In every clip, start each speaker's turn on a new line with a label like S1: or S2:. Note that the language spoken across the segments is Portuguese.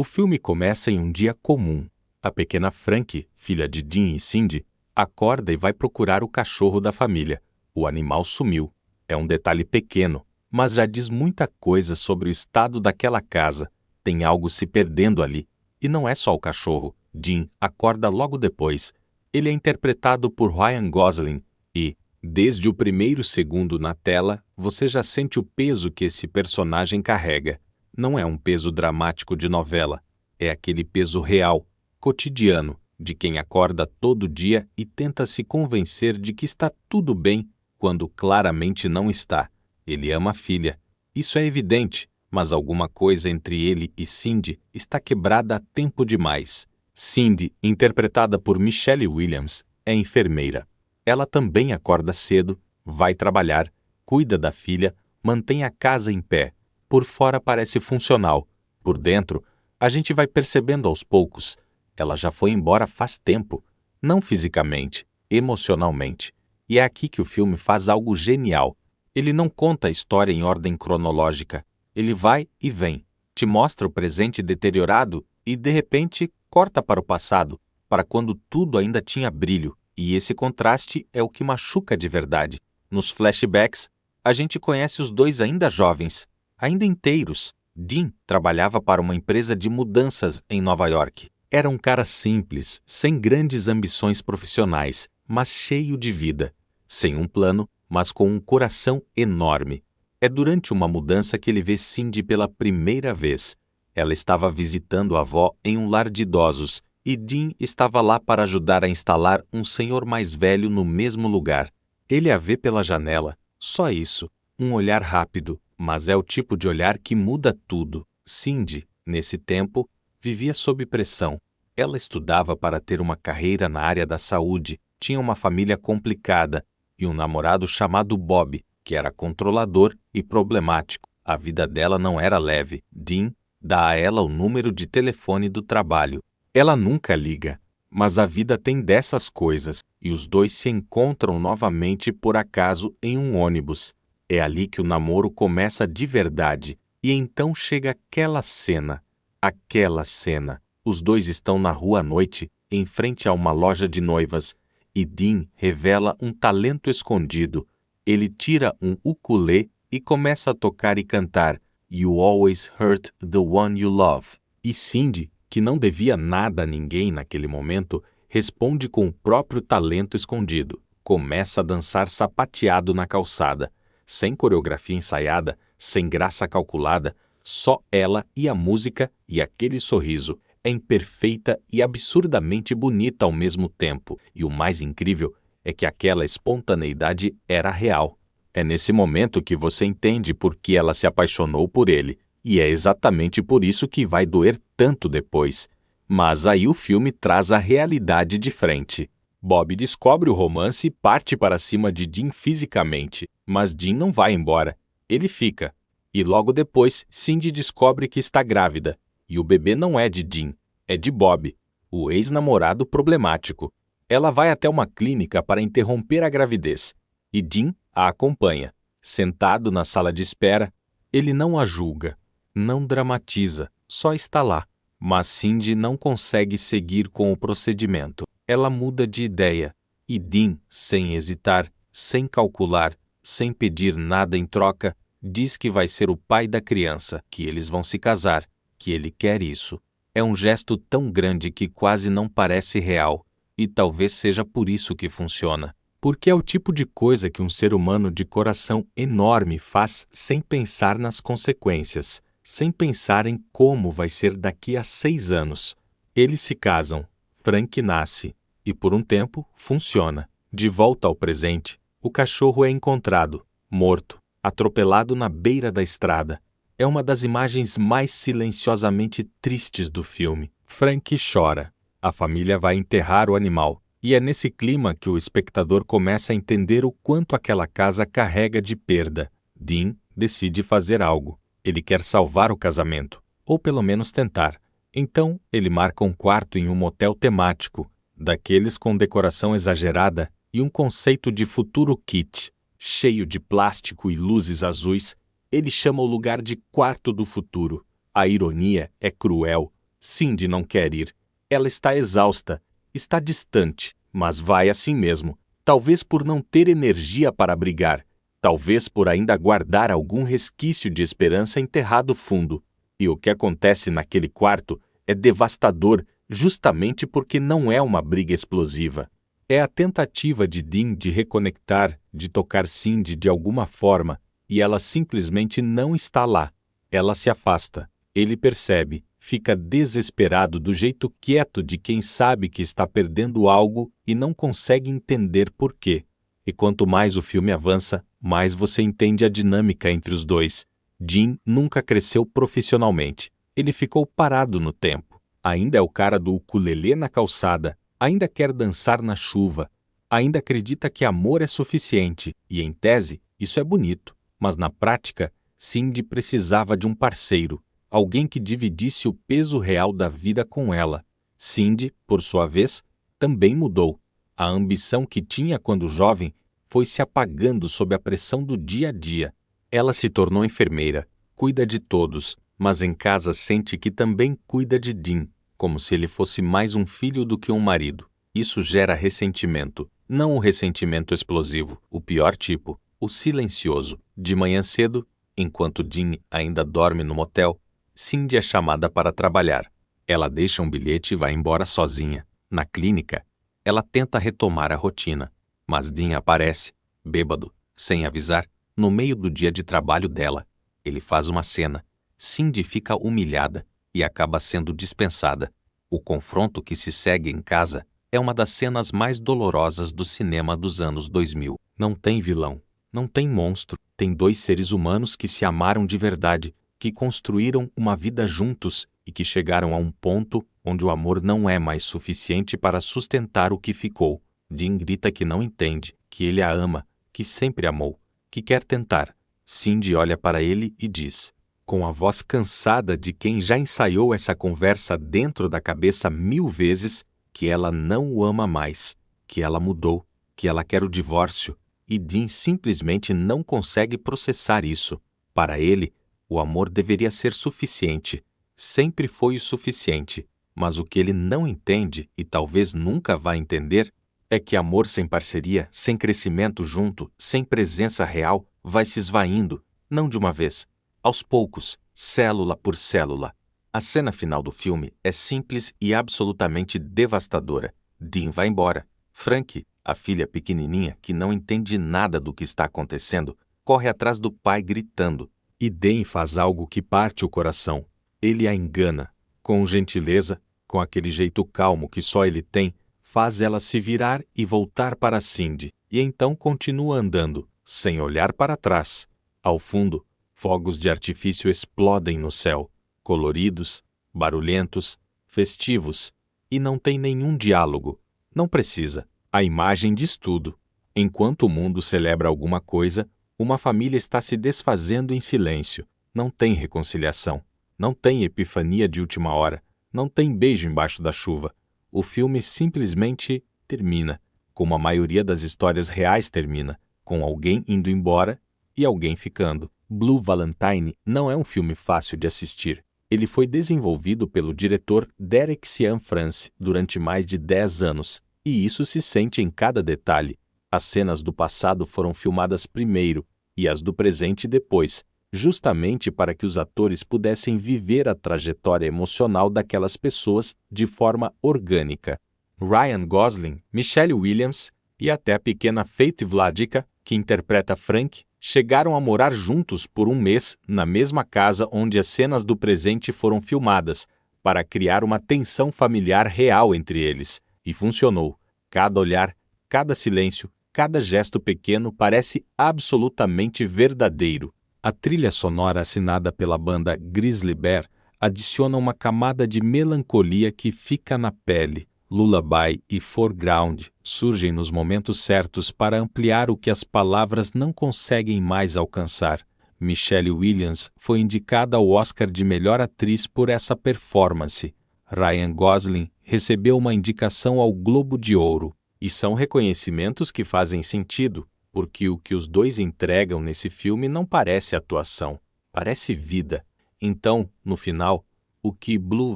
S1: O filme começa em um dia comum. A pequena Frank, filha de Dean e Cindy, acorda e vai procurar o cachorro da família. O animal sumiu. É um detalhe pequeno, mas já diz muita coisa sobre o estado daquela casa. Tem algo se perdendo ali. E não é só o cachorro. Dean acorda logo depois. Ele é interpretado por Ryan Gosling e, desde o primeiro segundo na tela, você já sente o peso que esse personagem carrega. Não é um peso dramático de novela. É aquele peso real, cotidiano, de quem acorda todo dia e tenta se convencer de que está tudo bem quando claramente não está. Ele ama a filha. Isso é evidente, mas alguma coisa entre ele e Cindy está quebrada há tempo demais. Cindy, interpretada por Michelle Williams, é enfermeira. Ela também acorda cedo, vai trabalhar, cuida da filha, mantém a casa em pé. Por fora parece funcional. Por dentro, a gente vai percebendo aos poucos. Ela já foi embora faz tempo. Não fisicamente, emocionalmente. E é aqui que o filme faz algo genial. Ele não conta a história em ordem cronológica. Ele vai e vem. Te mostra o presente deteriorado e, de repente, corta para o passado, para quando tudo ainda tinha brilho. E esse contraste é o que machuca de verdade. Nos flashbacks, a gente conhece os dois ainda jovens, ainda inteiros. Dean trabalhava para uma empresa de mudanças em Nova York. Era um cara simples, sem grandes ambições profissionais, mas cheio de vida. Sem um plano, mas com um coração enorme. É durante uma mudança que ele vê Cindy pela primeira vez. Ela estava visitando a avó em um lar de idosos e Dean estava lá para ajudar a instalar um senhor mais velho no mesmo lugar. Ele a vê pela janela. Só isso. Um olhar rápido, mas é o tipo de olhar que muda tudo. Cindy, nesse tempo, vivia sob pressão. Ela estudava para ter uma carreira na área da saúde, tinha uma família complicada e um namorado chamado Bob, que era controlador e problemático. A vida dela não era leve. Dean dá a ela o número de telefone do trabalho. Ela nunca liga, mas a vida tem dessas coisas e os dois se encontram novamente por acaso em um ônibus. É ali que o namoro começa de verdade. E então chega aquela cena. Aquela cena. Os dois estão na rua à noite, em frente a uma loja de noivas, e Dean revela um talento escondido. Ele tira um ukulele e começa a tocar e cantar You Always Hurt the One You Love. E Cindy, que não devia nada a ninguém naquele momento, responde com o próprio talento escondido. Começa a dançar sapateado na calçada. Sem coreografia ensaiada, sem graça calculada, só ela e a música e aquele sorriso. É imperfeita e absurdamente bonita ao mesmo tempo. E o mais incrível é que aquela espontaneidade era real. É nesse momento que você entende por que ela se apaixonou por ele. E é exatamente por isso que vai doer tanto depois. Mas aí o filme traz a realidade de frente. Bob descobre o romance e parte para cima de Dean fisicamente. Mas Dean não vai embora. Ele fica. E logo depois, Cindy descobre que está grávida. E o bebê não é de Dean, é de Bob, o ex-namorado problemático. Ela vai até uma clínica para interromper a gravidez. E Dean a acompanha. Sentado na sala de espera, ele não a julga, não dramatiza, só está lá. Mas Cindy não consegue seguir com o procedimento. Ela muda de ideia. E Dean, sem hesitar, sem calcular, sem pedir nada em troca, diz que vai ser o pai da criança, que eles vão se casar, que ele quer isso. É um gesto tão grande que quase não parece real. E talvez seja por isso que funciona. Porque é o tipo de coisa que um ser humano de coração enorme faz sem pensar nas consequências, sem pensar em como vai ser daqui a 6 anos. Eles se casam, Frank nasce, e por um tempo funciona. De volta ao presente, o cachorro é encontrado, morto, atropelado na beira da estrada. É uma das imagens mais silenciosamente tristes do filme. Frank chora. A família vai enterrar o animal. E é nesse clima que o espectador começa a entender o quanto aquela casa carrega de perda. Dean decide fazer algo. Ele quer salvar o casamento, ou pelo menos tentar. Então, ele marca um quarto em um motel temático, daqueles com decoração exagerada e um conceito de futuro kitsch. Cheio de plástico e luzes azuis, ele chama o lugar de quarto do futuro. A ironia é cruel. Cindy não quer ir. Ela está exausta, está distante, mas vai assim mesmo. Talvez por não ter energia para brigar. Talvez por ainda guardar algum resquício de esperança enterrado fundo. E o que acontece naquele quarto é devastador justamente porque não é uma briga explosiva. É a tentativa de Dean de reconectar, de tocar Cindy de alguma forma, e ela simplesmente não está lá. Ela se afasta. Ele percebe, fica desesperado do jeito quieto de quem sabe que está perdendo algo e não consegue entender por quê. E quanto mais o filme avança, mais você entende a dinâmica entre os dois. Dean nunca cresceu profissionalmente. Ele ficou parado no tempo. Ainda é o cara do ukulele na calçada, ainda quer dançar na chuva, ainda acredita que amor é suficiente, e em tese, isso é bonito. Mas na prática, Cindy precisava de um parceiro, alguém que dividisse o peso real da vida com ela. Cindy, por sua vez, também mudou. A ambição que tinha quando jovem foi se apagando sob a pressão do dia a dia. Ela se tornou enfermeira, cuida de todos, mas em casa sente que também cuida de Dean, como se ele fosse mais um filho do que um marido. Isso gera ressentimento, não o ressentimento explosivo, o pior tipo, o silencioso. De manhã cedo, enquanto Dean ainda dorme no motel, Cindy é chamada para trabalhar. Ela deixa um bilhete e vai embora sozinha. Na clínica, ela tenta retomar a rotina, mas Dean aparece, bêbado, sem avisar, no meio do dia de trabalho dela. Ele faz uma cena. Cindy fica humilhada e acaba sendo dispensada. O confronto que se segue em casa é uma das cenas mais dolorosas do cinema dos anos 2000. Não tem vilão, não tem monstro. Tem dois seres humanos que se amaram de verdade, que construíram uma vida juntos e que chegaram a um ponto onde o amor não é mais suficiente para sustentar o que ficou. Dean grita que não entende, que ele a ama, que sempre amou, que quer tentar. Cindy olha para ele e diz, com a voz cansada de quem já ensaiou essa conversa dentro da cabeça 1000 vezes, que ela não o ama mais, que ela mudou, que ela quer o divórcio, e Dean simplesmente não consegue processar isso. Para ele, o amor deveria ser suficiente, sempre foi o suficiente, mas o que ele não entende, e talvez nunca vá entender, é que amor sem parceria, sem crescimento junto, sem presença real, vai se esvaindo, não de uma vez, aos poucos, célula por célula. A cena final do filme é simples e absolutamente devastadora. Dean vai embora. Frank, a filha pequenininha que não entende nada do que está acontecendo, corre atrás do pai gritando. E Dean faz algo que parte o coração. Ele a engana. Com gentileza, com aquele jeito calmo que só ele tem, faz ela se virar e voltar para Cindy, e então continua andando, sem olhar para trás. Ao fundo, fogos de artifício explodem no céu, coloridos, barulhentos, festivos, e não tem nenhum diálogo. Não precisa. A imagem diz tudo. Enquanto o mundo celebra alguma coisa, uma família está se desfazendo em silêncio. Não tem reconciliação. Não tem epifania de última hora. Não tem beijo embaixo da chuva. O filme simplesmente termina, como a maioria das histórias reais termina, com alguém indo embora e alguém ficando. Blue Valentine não é um filme fácil de assistir. Ele foi desenvolvido pelo diretor Derek Cianfrance durante mais de 10 anos, e isso se sente em cada detalhe. As cenas do passado foram filmadas primeiro e as do presente depois, justamente para que os atores pudessem viver a trajetória emocional daquelas pessoas de forma orgânica. Ryan Gosling, Michelle Williams e até a pequena Faith Vladica, que interpreta Frank, chegaram a morar juntos por um mês na mesma casa onde as cenas do presente foram filmadas, para criar uma tensão familiar real entre eles. E funcionou. Cada olhar, cada silêncio, cada gesto pequeno parece absolutamente verdadeiro. A trilha sonora assinada pela banda Grizzly Bear adiciona uma camada de melancolia que fica na pele. Lullaby e Foreground surgem nos momentos certos para ampliar o que as palavras não conseguem mais alcançar. Michelle Williams foi indicada ao Oscar de melhor atriz por essa performance. Ryan Gosling recebeu uma indicação ao Globo de Ouro. E são reconhecimentos que fazem sentido, porque o que os dois entregam nesse filme não parece atuação, parece vida. Então, no final, O que Blue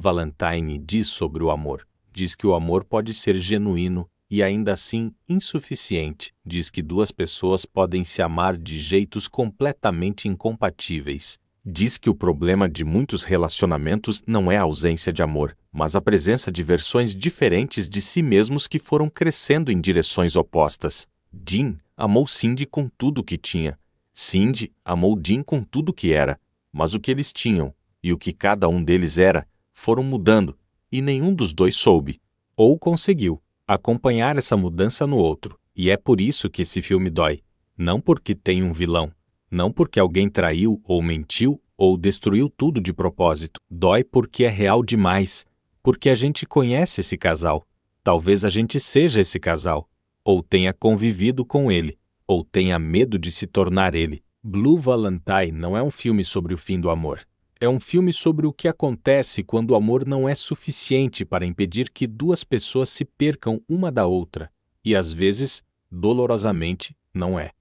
S1: Valentine diz sobre o amor? Diz que o amor pode ser genuíno e ainda assim insuficiente. Diz que duas pessoas podem se amar de jeitos completamente incompatíveis. Diz que o problema de muitos relacionamentos não é a ausência de amor, mas a presença de versões diferentes de si mesmos que foram crescendo em direções opostas. Dean amou Cindy com tudo o que tinha. Cindy amou Dean com tudo o que era. Mas o que eles tinham e o que cada um deles era foram mudando, e nenhum dos dois soube, ou conseguiu, acompanhar essa mudança no outro. E é por isso que esse filme dói. Não porque tem um vilão, não porque alguém traiu ou mentiu ou destruiu tudo de propósito. Dói porque é real demais, porque a gente conhece esse casal. Talvez a gente seja esse casal, ou tenha convivido com ele, ou tenha medo de se tornar ele. Blue Valentine não é um filme sobre o fim do amor. É um filme sobre o que acontece quando o amor não é suficiente para impedir que duas pessoas se percam uma da outra. E às vezes, dolorosamente, não é.